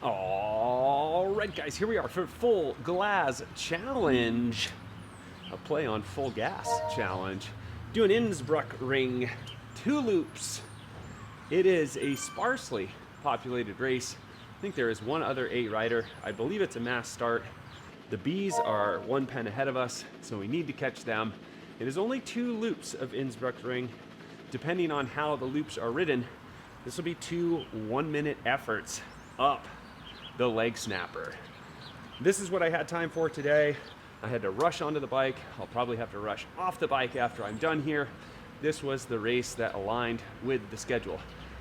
All right, guys, here we are for Full Glass Challenge. A play on Full Gas Challenge. Do an Innsbruck ring, 2 loops. It is a sparsely populated race. I think there is one other A rider. I believe it's a mass start. The Bs are 1 pen ahead of us, so we need to catch them. It is only 2 loops of Innsbruck ring. Depending on how the loops are ridden, this will be 2 1-minute efforts up the leg snapper. This is what I had time for today. I had to rush onto the bike. I'll probably have to rush off the bike after I'm done here. This was the race that aligned with the schedule.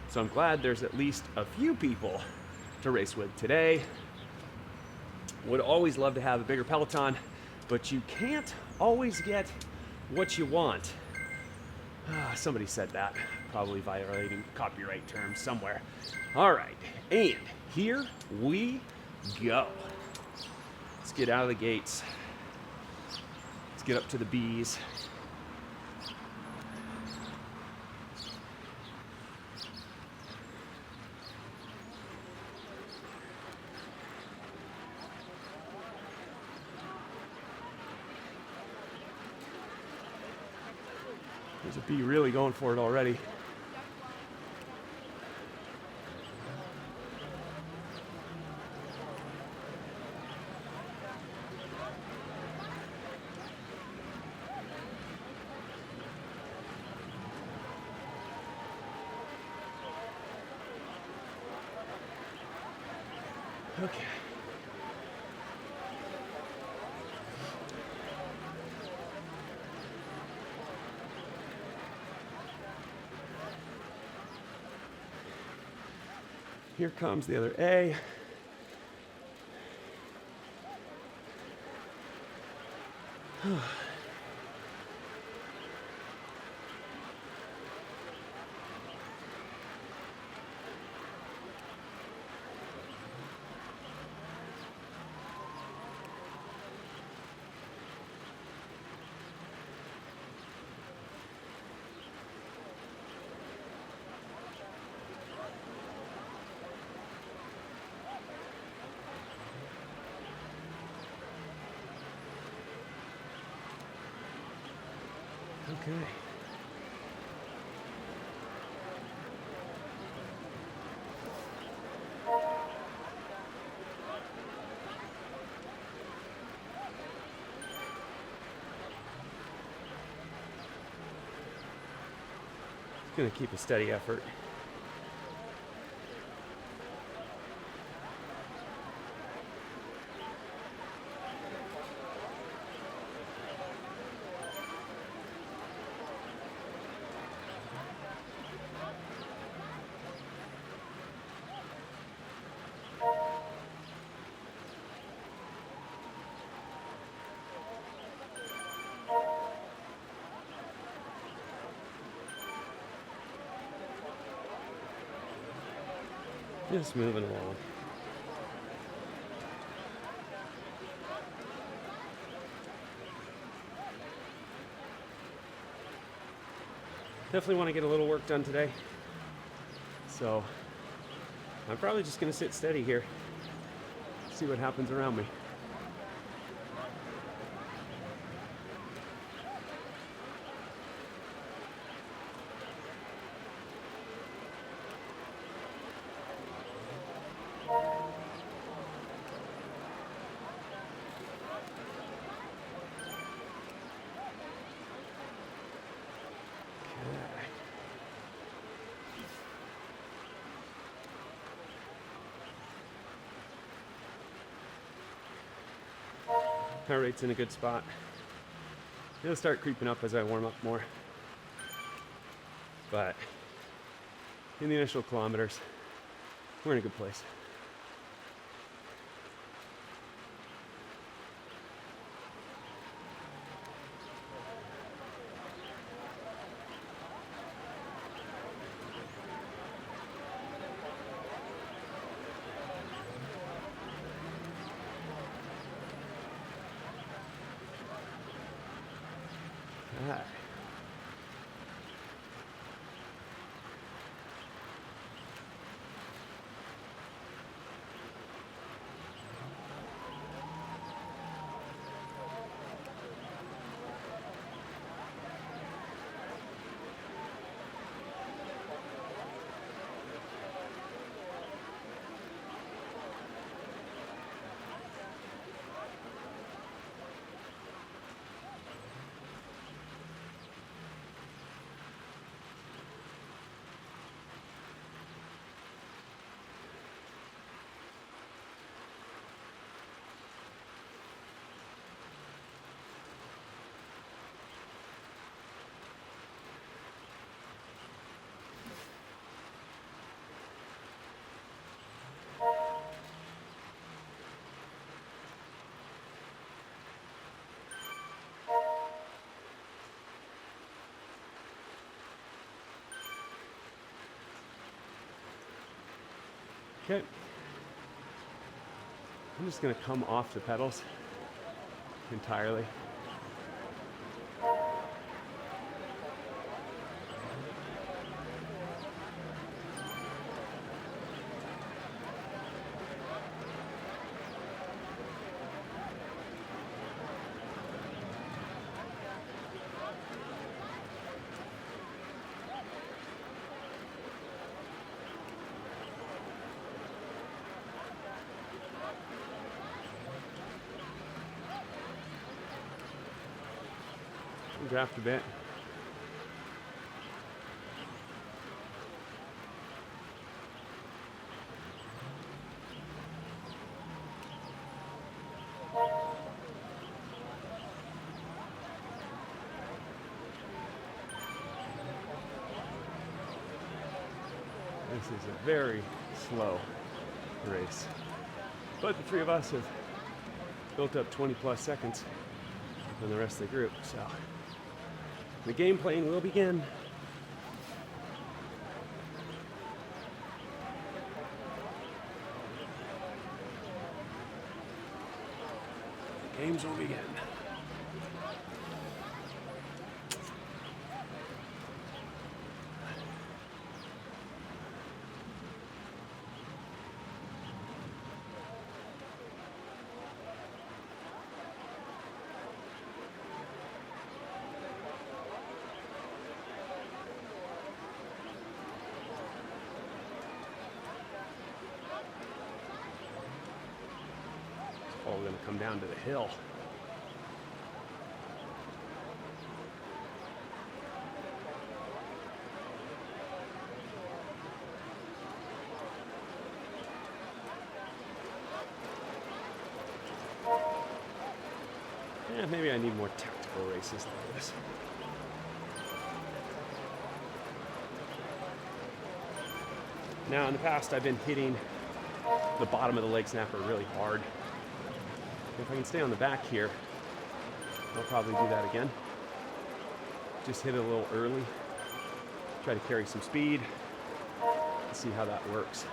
So I'm glad there's at least a few people to race with today. Would always love to have a bigger peloton, but you can't always get what you want. Somebody said that, probably violating copyright terms somewhere. All right, and here we go. Let's get out of the gates. Let's get up to the Bs. There's a bee really going for it already. Okay. Here comes the other A. Okay. It's going to keep a steady effort. Just moving along. Definitely want to get a little work done today. So I'm probably just going to sit steady here. See what happens around me. Heart rate's in a good spot. It'll start creeping up as I warm up more. But in the initial kilometers, we're in a good place. All right. Okay. I'm just going to come off the pedals entirely. Draft a bit. This is a very slow race, but the three of us have built up 20 plus seconds than the rest of the group, so the game playing will begin. The games will begin. Oh, we're going to come down to the hill. Yeah, maybe I need more tactical races like this. Now, in the past, I've been hitting the bottom of the leg snapper really hard. If I can stay on the back here, I'll probably do that again. Just hit it a little early. Try to carry some speed. And see how that works.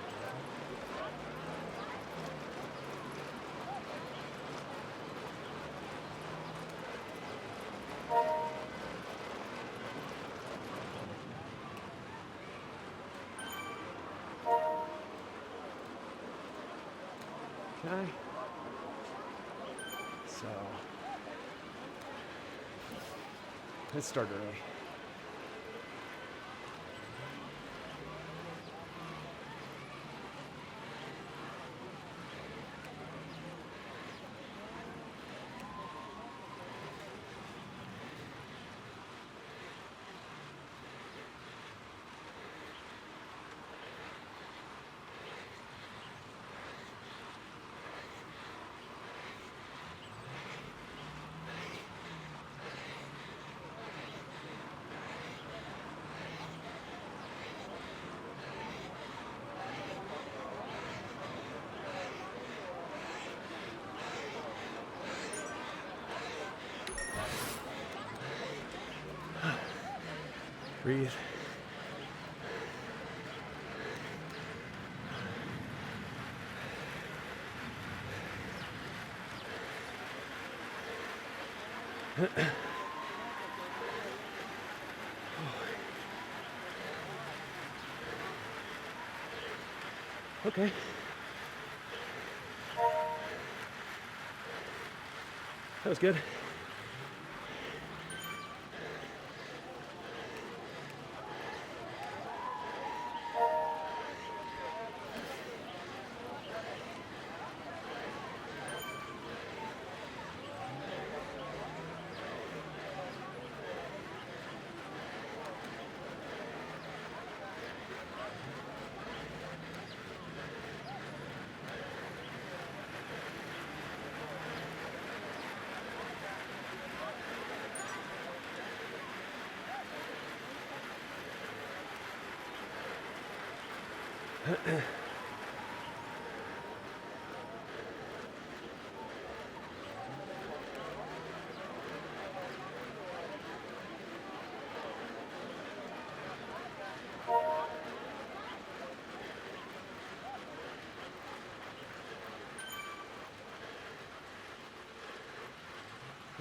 Okay. So, let's start early. Breathe. Okay. That was good.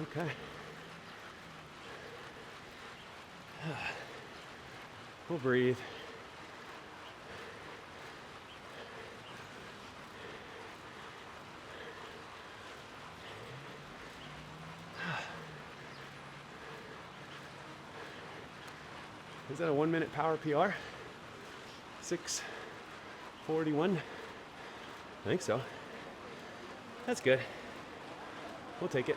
Okay. We'll breathe. Is that a 1 minute power PR? 6:41? I think so. That's good. We'll take it.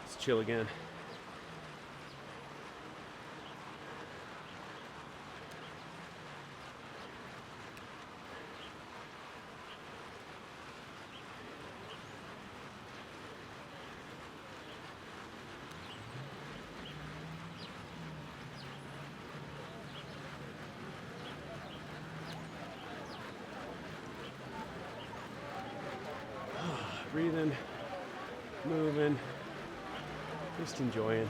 Let's chill again. Breathing, moving, just enjoying.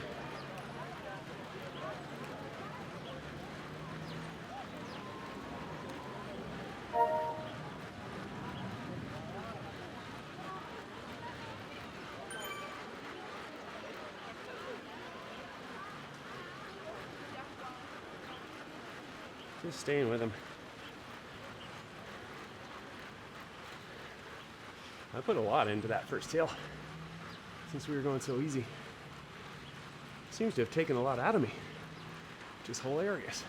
Just staying with him. I put a lot into that first hill since we were going so easy. Seems to have taken a lot out of me, which is hilarious.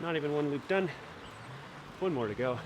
Not even one loop done. One more to go.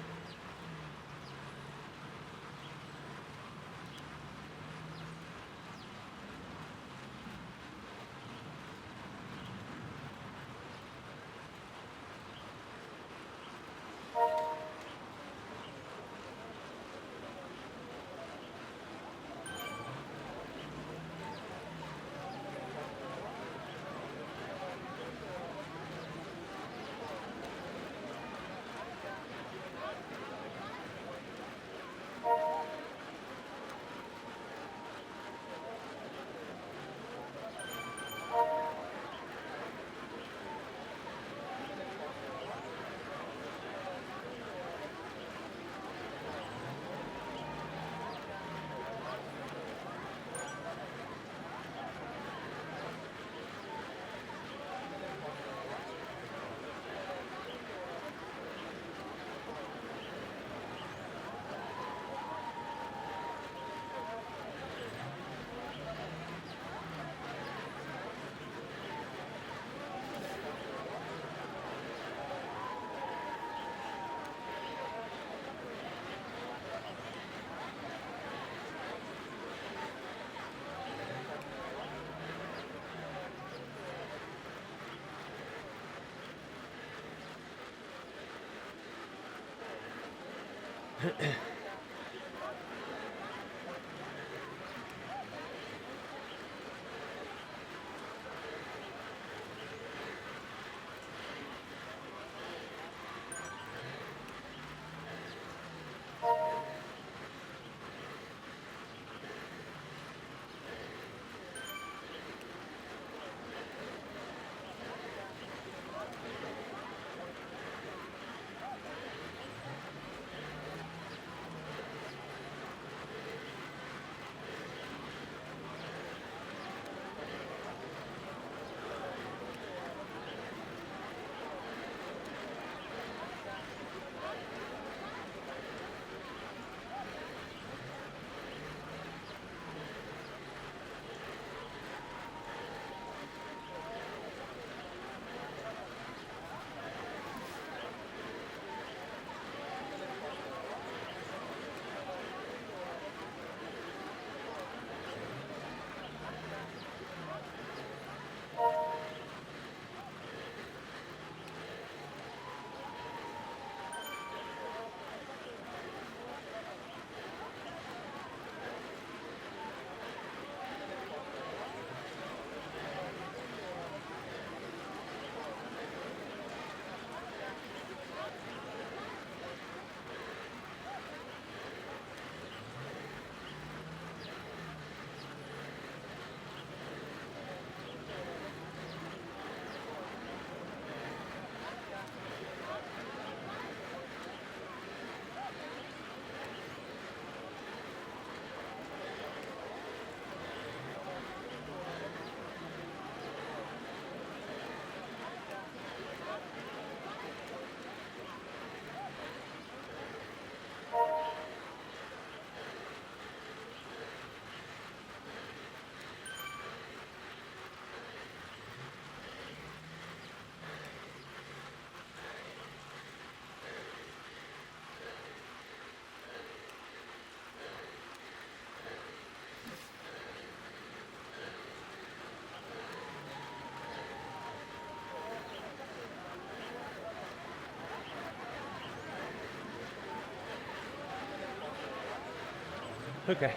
Okay.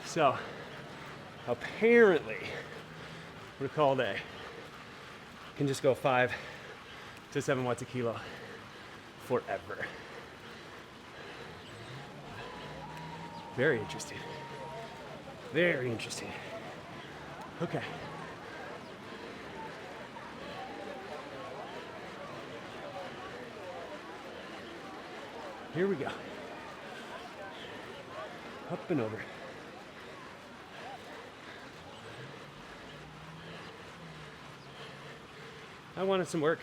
So, apparently, recall day can just go 5 to 7 watts a kilo forever. Very interesting. Very interesting. Okay. Here we go. Up and over. I wanted some work.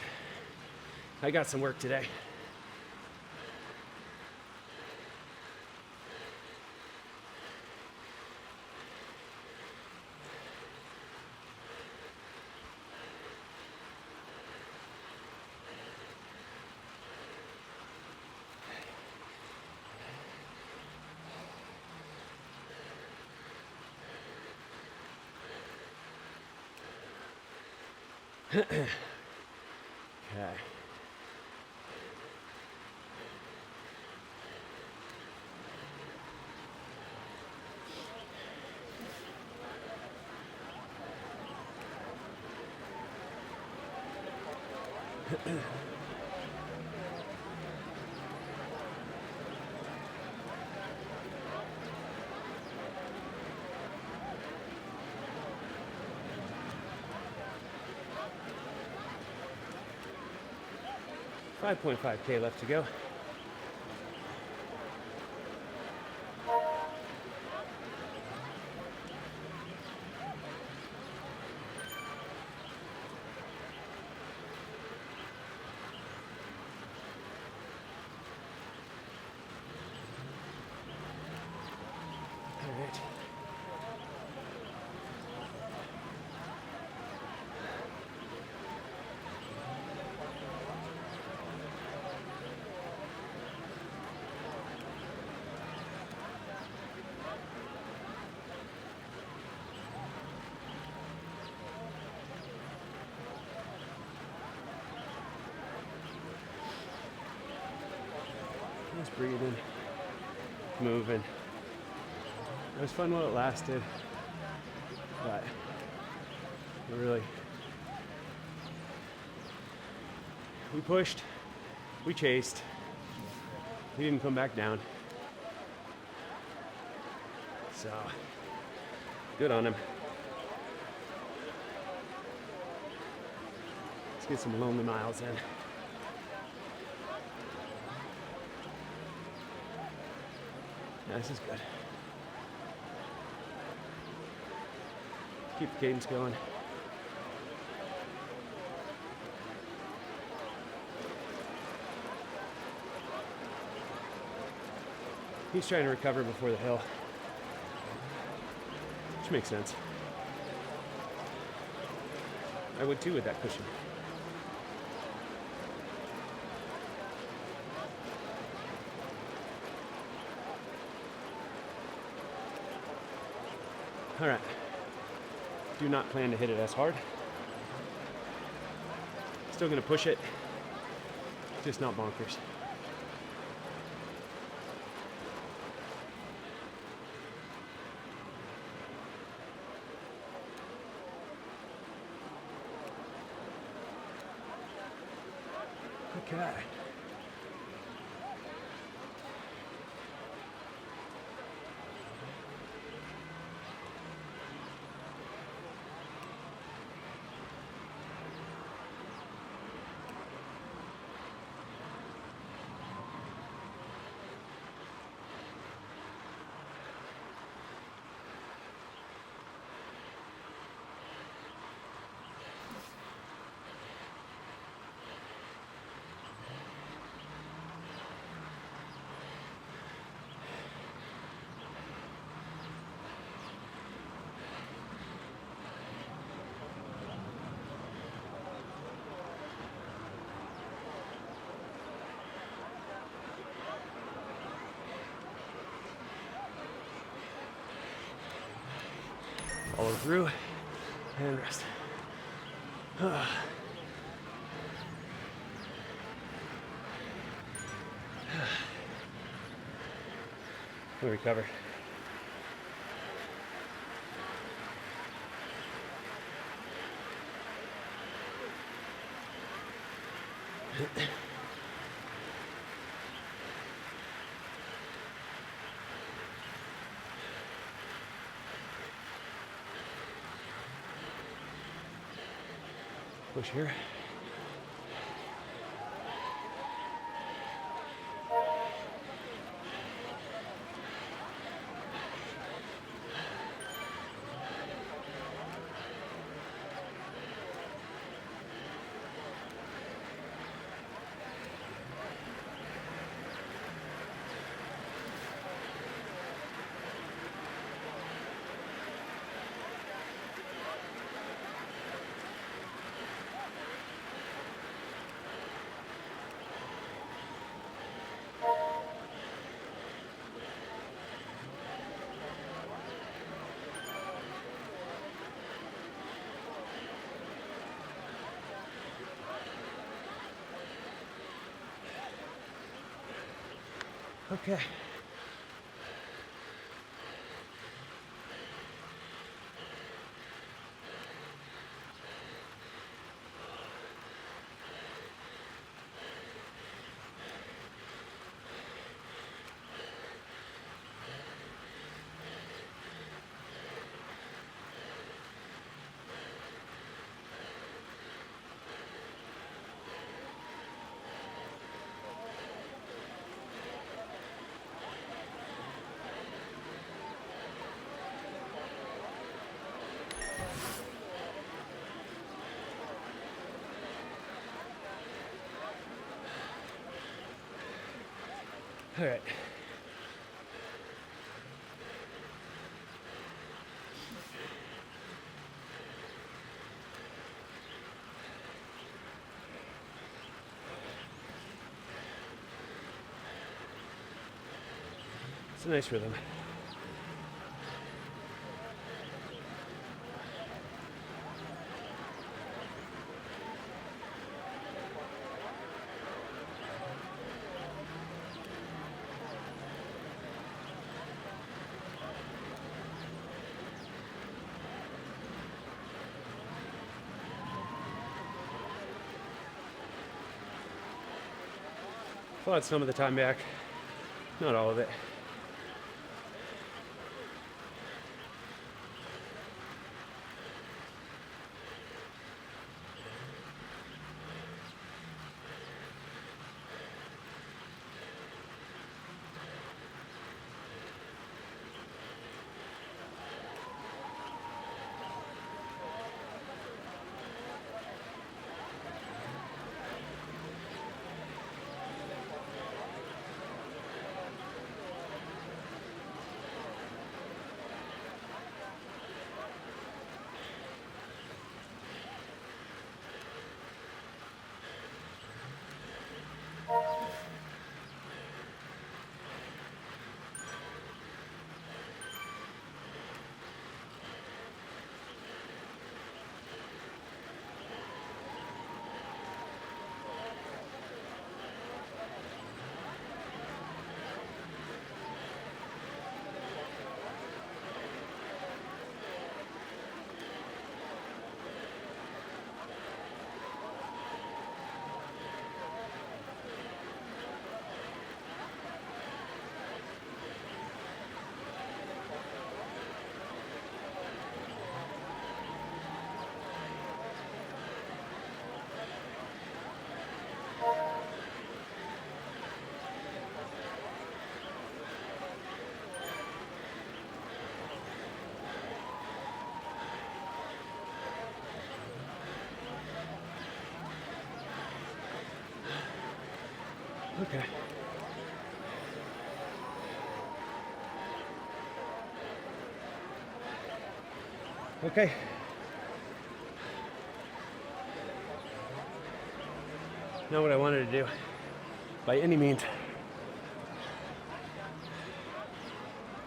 I got some work today. Okay. $5.5K left to go. All right. Just breathing, moving. It was fun while it lasted, but we pushed, we chased, he didn't come back down. So, good on him. Let's get some lonely miles in. Yeah, this is good. Keep the cadence going. He's trying to recover before the hill, which makes sense. I would too with that cushion. All right. Do not plan to hit it as hard. Still gonna push it, just not bonkers. Okay. Follow through and rest. We recover. Push here. Okay. All right. It's a nice rhythm. Thought some of the time back, not all of it. Okay. Okay. Not what I wanted to do, by any means.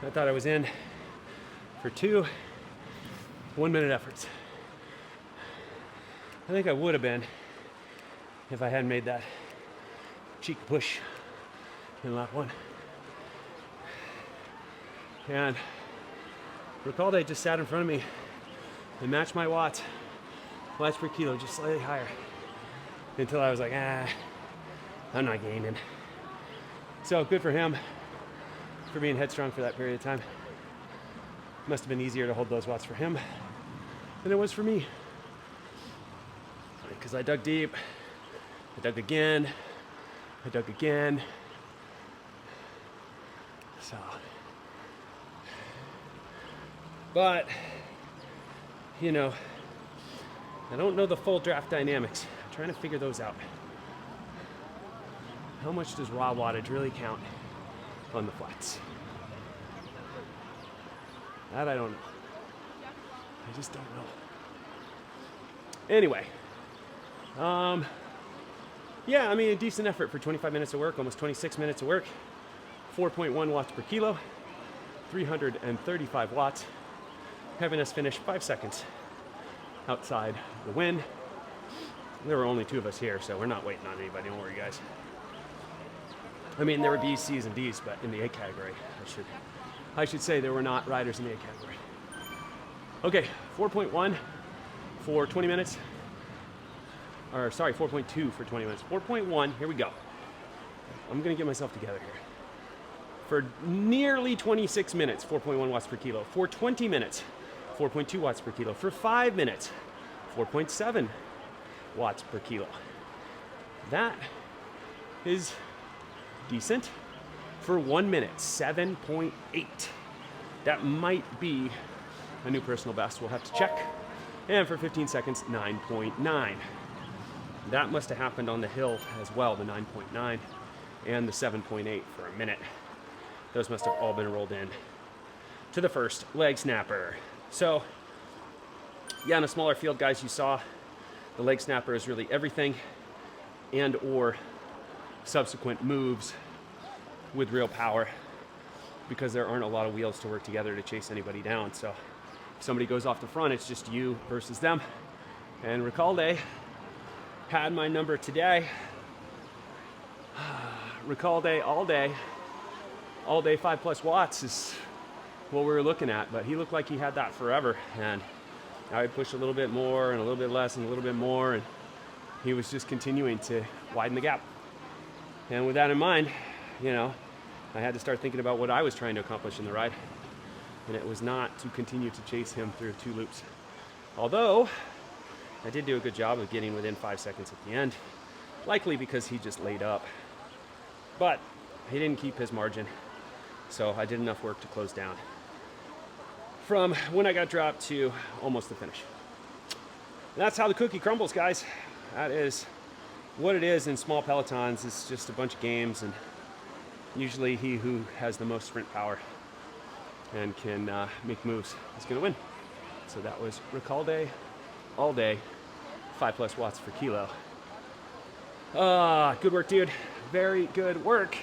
I thought I was in for 2 1-minute efforts. I think I would have been if I hadn't made that cheek push in lap 1. And Recalde just sat in front of me and matched my watts per kilo, just slightly higher, until I was like, I'm not gaining. So good for him for being headstrong for that period of time. Must have been easier to hold those watts for him than it was for me, because I dug deep, I dug again, I dug again. So, but, you know, I don't know the full draft dynamics. I'm trying to figure those out. How much does raw wattage really count on the flats? That I don't know. I just don't know. Anyway, yeah, I mean, a decent effort for 25 minutes of work, almost 26 minutes of work, 4.1 watts per kilo, 335 watts, having us finish 5 seconds outside the wind. There were only 2 of us here, so we're not waiting on anybody, don't worry guys. I mean, there were B's, C's, and D's, but in the A category, I should say there were not riders in the A category. Okay, 4.1 for 20 minutes. Or sorry, 4.2 for 20 minutes. 4.1, here we go. I'm gonna get myself together here. For nearly 26 minutes, 4.1 watts per kilo. For 20 minutes, 4.2 watts per kilo. For 5 minutes, 4.7 watts per kilo. That is decent. For 1 minute, 7.8. That might be a new personal best. We'll have to check. And for 15 seconds, 9.9. That must have happened on the hill as well, the 9.9 and the 7.8 for a minute. Those must have all been rolled in to the first leg snapper. So, yeah, in a smaller field, guys, you saw the leg snapper is really everything and or subsequent moves with real power, because there aren't a lot of wheels to work together to chase anybody down. So if somebody goes off the front, it's just you versus them. And Recalde had my number today. Recalde all day 5+ watts is what we were looking at, but he looked like he had that forever. And I would push a little bit more and a little bit less and a little bit more, and he was just continuing to widen the gap. And with that in mind, you know, I had to start thinking about what I was trying to accomplish in the ride. And it was not to continue to chase him through 2 loops. Although, I did do a good job of getting within 5 seconds at the end, likely because he just laid up. But he didn't keep his margin, so I did enough work to close down from when I got dropped to almost the finish. And that's how the cookie crumbles, guys. That is what it is in small pelotons. It's just a bunch of games, and usually he who has the most sprint power and can make moves is going to win. So that was Recalde all day, 5+ watts per kilo. Good work, dude. Very good work.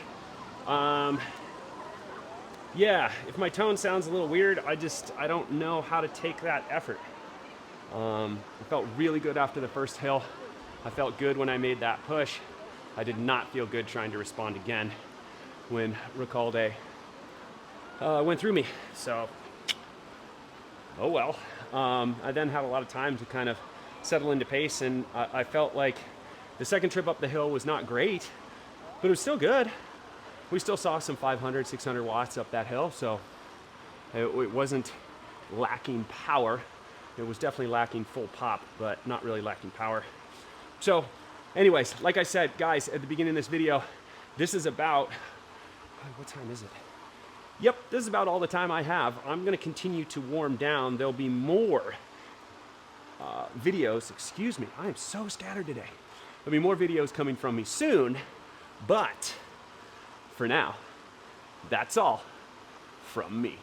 Yeah, if my tone sounds a little weird, I don't know how to take that effort. I felt really good after the first hill. I felt good when I made that push. I did not feel good trying to respond again when Recalde went through me. So, oh well. I then had a lot of time to kind of settle into pace, and I felt like the second trip up the hill was not great, but it was still good. We still saw some 500, 600 watts up that hill, so it wasn't lacking power. It was definitely lacking full pop, but not really lacking power. So anyways, like I said, guys, at the beginning of this video, this is about, what time is it? Yep, this is about all the time I have. I'm gonna continue to warm down. There'll be more videos, excuse me, I am so scattered today. There'll be more videos coming from me soon, but for now, that's all from me.